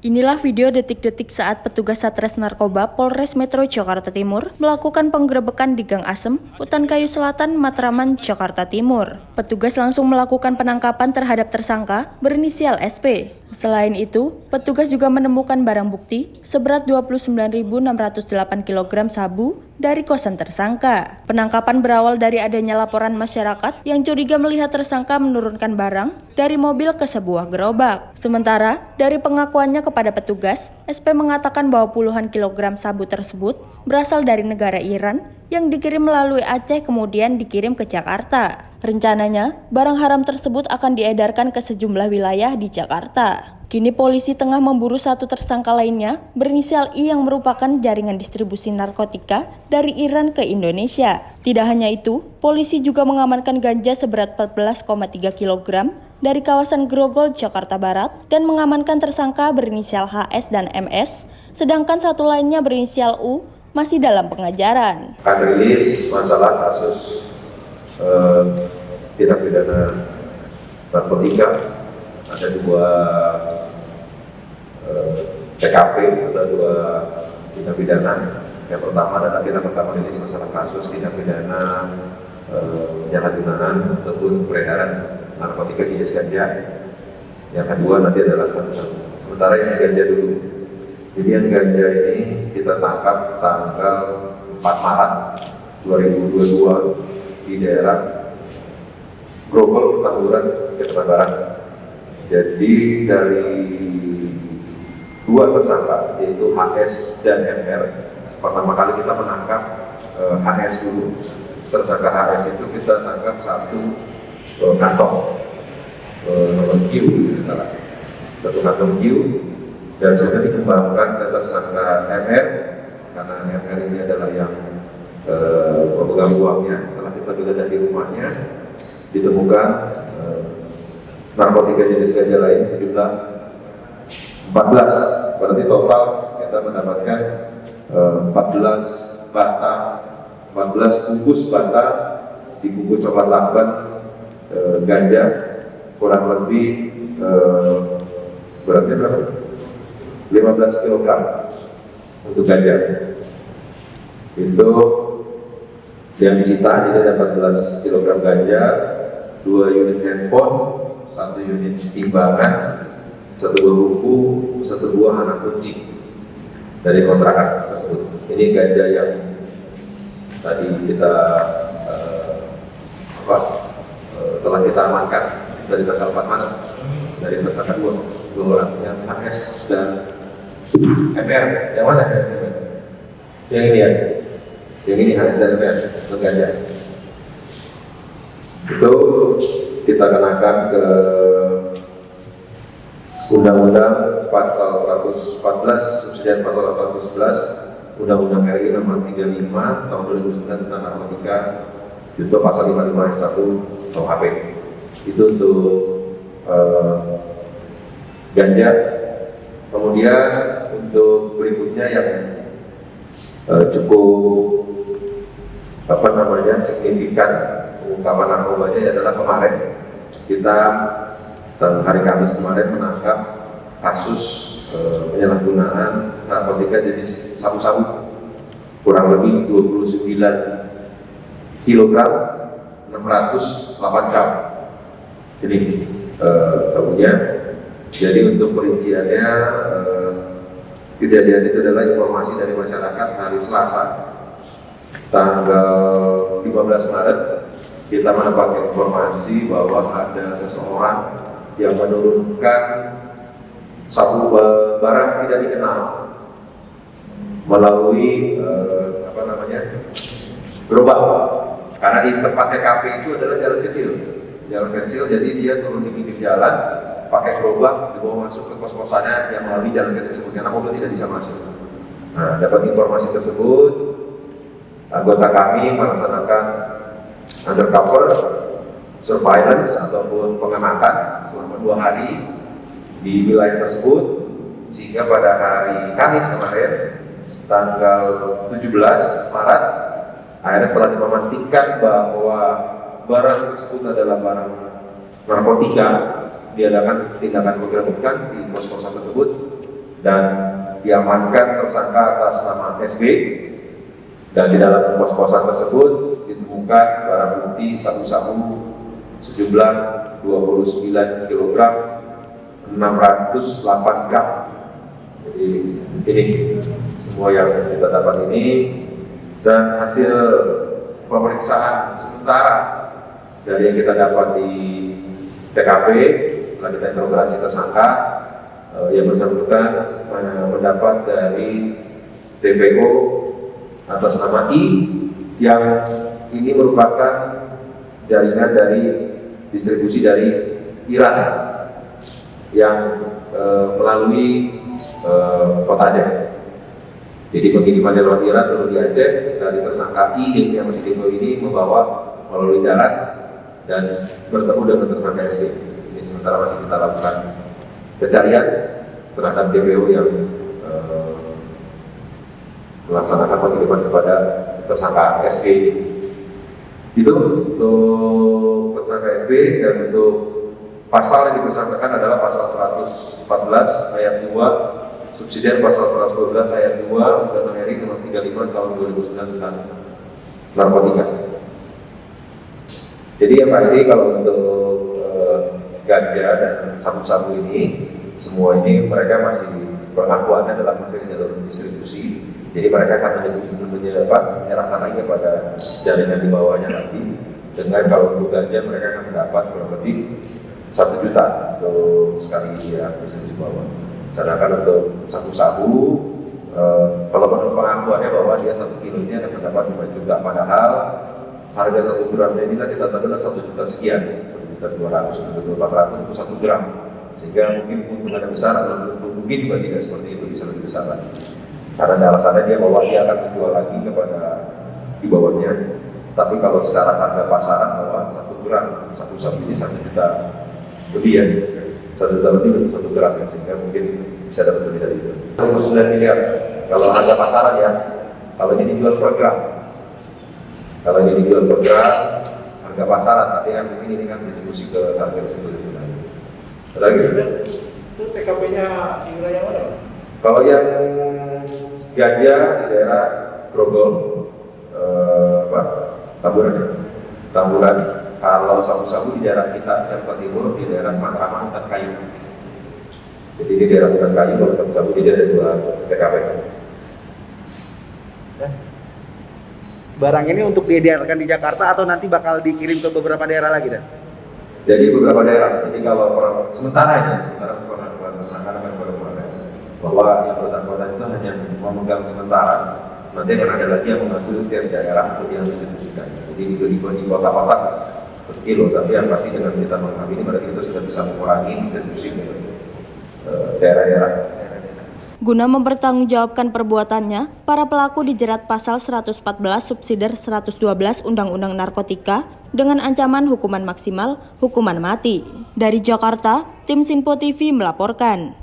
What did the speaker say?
Inilah video detik-detik saat petugas Satres Narkoba Polres Metro Jakarta Timur melakukan penggerebekan di Gang Asem, Hutan Kayu Selatan, Matraman, Jakarta Timur. Petugas langsung melakukan penangkapan terhadap tersangka berinisial SP. Selain itu, petugas juga menemukan barang bukti seberat 29.608 kg sabu dari kosan tersangka. Penangkapan berawal dari adanya laporan masyarakat yang curiga melihat tersangka menurunkan barang dari mobil ke sebuah gerobak. Sementara, dari pengakuannya kepada petugas, SP mengatakan bahwa puluhan kilogram sabu tersebut berasal dari negara Iran yang dikirim melalui Aceh kemudian dikirim ke Jakarta. Rencananya, barang haram tersebut akan diedarkan ke sejumlah wilayah di Jakarta. Kini polisi tengah memburu satu tersangka lainnya berinisial I yang merupakan jaringan distribusi narkotika dari Iran ke Indonesia. Tidak hanya itu, polisi juga mengamankan ganja seberat 14,3 kg dari kawasan Grogol, Jakarta Barat dan mengamankan tersangka berinisial HS dan MS, sedangkan satu lainnya berinisial U masih dalam pengejaran. Akan rilis masalah kasus tindak pidana narkotika, ada dua TKP atau dua tindak pidana. Yang pertama adalah kita pertama rilis masalah kasus tindak pidana penyalahgunaan ataupun peredaran narkotika jenis ganja. Yang kedua nanti adalah sementara ini ganja dulu. Jadi yang ganja ini kita tangkap tanggal 4 Maret 2022 di daerah Grogol, Petamburan, Jakarta Barat. Jadi dari dua tersangka yaitu HS dan MR, pertama kali kita menangkap HS dulu. Tersangka HS itu kita tangkap satu kantong nomor Q, satu kantong Q, dan sudah dikembangkan ke tersangka MR karena MR ini adalah yang pemegang uangnya. Setelah kita geledah di rumahnya, ditemukan narkotika jenis ganja lain sejumlah 14. Berarti total kita mendapatkan 14 bungkus bata dibungkus coklat lakban ganja kurang lebih beratnya berapa? 15 kg untuk ganja. Itu yang disita, jadi ada 14 kg ganja, 2 unit handphone, 1 unit timbangan, 1 buah buku, 1 buah anak kunci dari kontrakan tersebut. Ini ganja yang tadi kita telah kita amankan dari tanggal 4 Maret dari tersangka dua orang, yang HS dan MR. Yang mana? Yang ini ya? Yang ini HS dan MR untuk ganja. Itu kita kenakan ke Undang-Undang Pasal 114, subsidiar Pasal 111, Undang-Undang RI Nomor 35 Tahun 2009 tentang narkotika, junto Pasal 55 ayat 1 KUHP. Itu untuk ganja. Kemudian untuk berikutnya yang cukup signifikan pengungkapan narkobanya adalah kemarin kita hari Kamis kemarin menangkap kasus penyalahgunaan narkotika jenis sabu-sabu kurang lebih 29 kg 608 gram. Jadi sabunya. Jadi untuk perinciannya, kejadian itu adalah informasi dari masyarakat hari Selasa tanggal 15 Maret. Kita mendapatkan informasi bahwa ada seseorang yang menurunkan sabu barang tidak dikenal melalui gerobak. Karena di tempat TKP itu adalah jalan kecil, jadi dia turun di pinggir jalan pakai gerobak dibawa masuk ke kos-kosannya yang melalui jalan kecil tersebut karena mobil tidak bisa masuk. Nah, dapat informasi tersebut, anggota kami melaksanakan undercover surveillance ataupun pengamatan selama 2 hari di wilayah tersebut, sehingga pada hari Kamis kemarin tanggal 17 Maret akhirnya setelah memastikan bahwa barang tersebut adalah barang narkotika, diadakan tindakan penggerebekan di kos-kosan tersebut dan diamankan tersangka atas nama SB, dan di dalam kos-kosan tersebut ditemukan barang bukti sabu-sabu sejumlah 29 kg 608 gram. Jadi ini semua yang kita dapat ini, dan hasil pemeriksaan sementara dari yang kita dapat di TKP setelah kita interogasi tersangka, yang bersangkutan mendapat dari DPO atas nama I, yang ini merupakan jaringan dari distribusi dari Iran yang melalui kota Aceh. Jadi pengiriman lewat Iran turun di Aceh, dari tersangka I yang masih DPO ini membawa melalui darat dan bertemu dengan tersangka SB. Ini sementara masih kita lakukan pencarian terhadap DPO yang melaksanakan pengiriman kepada tersangka SB. Itu untuk tersangka SB, dan untuk pasal yang dipersangkakan adalah pasal 114 ayat 2 subsidiar pasal 112 ayat 2 Undang-Undang RI nomor 35 tahun 2009 tentang narkotika. Jadi yang pasti kalau untuk ganja dan sabu-sabu ini, semua ini mereka masih pengakuannya dalam jalur distribusi. Jadi mereka akan menyerahkan lagi kepada jaringan di bawahnya nanti. Dengan kalau untuk ganja mereka akan mendapat kurang lebih 1 juta untuk sekali distribusi bawah. Sedangkan untuk sabu-sabu, kalau menurut pengakuannya bahwa dia 1 kilo ini akan mendapat 5 juta, padahal harga 1 gramnya ini kan ditetapkan 1 juta sekian, 1.200.000, 1.400.000 untuk 1 gram, sehingga mungkin keuntungannya besar, atau mungkin juga tidak seperti itu, bisa lebih besar lagi. Karena alasannya dia bahwa dia akan menjual lagi kepada di bawahnya. Tapi kalau sekarang harga pasaran bahwa 1 gram, satu sabu ini 1 juta lebih ya, 1 juta lebih untuk 1 gram ya, sehingga mungkin bisa dapat lebih dari itu. 9 miliar kalau harga pasaran ya, kalau ini dijual per gram. Kalau ini dijual per gram, harga pasaran, tapi kan mungkin ini kan distribusi ke harga tersebut. Ada lagi? Itu TKP-nya di wilayah mana? Kalau yang ganja di daerah Grogol, Tamburan. Kalau sabu-sabu di daerah kita Jakarta Timur, di daerah Matraman, Hutan Kayu. Jadi di daerah Hutan Kayu, kalau sabu-sabu jadi ada 2 TKP. Barang ini untuk diedarkan di Jakarta atau nanti bakal dikirim ke beberapa daerah lagi, Dan? Jadi beberapa daerah. Jadi kalau orang sementara pengakuan tersangka akan berkurang, bahwa yang bersangkutan itu hanya memegang sementara. Nanti akan ada lagi yang mengambil setiap daerah untuk yang distribusikan. Jadi di kota-kota per kilo, tapi yang pasti dengan kita menganggap ini berarti kita sudah bisa mengurangi distribusi ke daerah-daerah. Guna mempertanggungjawabkan perbuatannya, para pelaku dijerat pasal 114 subsidiar 112 Undang-Undang Narkotika dengan ancaman hukuman maksimal hukuman mati. Dari Jakarta, tim Sinpo TV melaporkan.